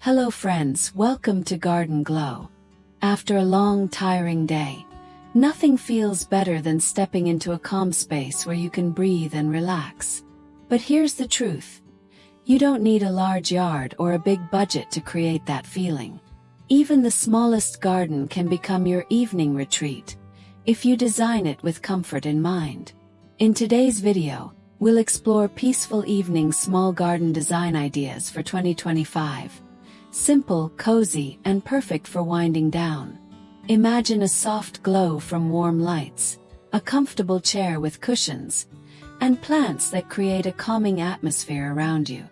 Hello friends, welcome to Garden Glow. After a long, tiring day, nothing feels better than stepping into a calm space where you can breathe and relax. But here's the truth. You don't need a large yard or a big budget to create that feeling. Even the smallest garden can become your evening retreat, if you design it with comfort in mind. In today's video, we'll explore peaceful evening small garden design ideas for 2025. Simple, cozy, and perfect for winding down. Imagine a soft glow from warm lights, a comfortable chair with cushions, and plants that create a calming atmosphere around you.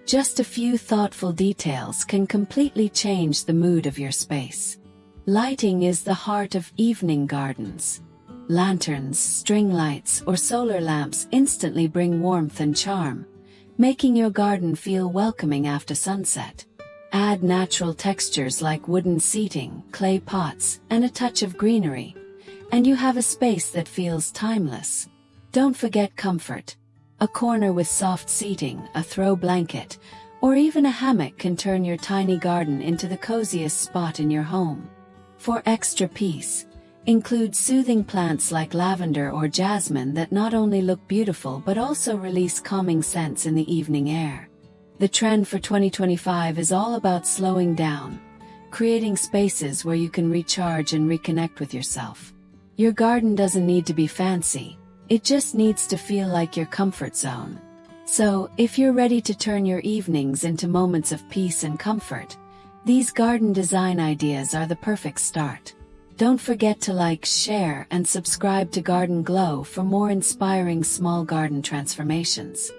Just a few thoughtful details can completely change the mood of your space. Lighting is the heart of evening gardens. Lanterns, string lights, or solar lamps instantly bring warmth and charm, making your garden feel welcoming after sunset. Add natural textures like wooden seating, clay pots, and a touch of greenery, and you have a space that feels timeless. Don't forget comfort. A corner with soft seating, a throw blanket, or even a hammock can turn your tiny garden into the coziest spot in your home. For extra peace, include soothing plants like lavender or jasmine that not only look beautiful but also release calming scents in the evening air. The trend for 2025 is all about slowing down, creating spaces where you can recharge and reconnect with yourself. Your garden doesn't need to be fancy, it just needs to feel like your comfort zone. So, if you're ready to turn your evenings into moments of peace and comfort, these garden design ideas are the perfect start. Don't forget to like, share, and subscribe to Garden Glow for more inspiring small garden transformations.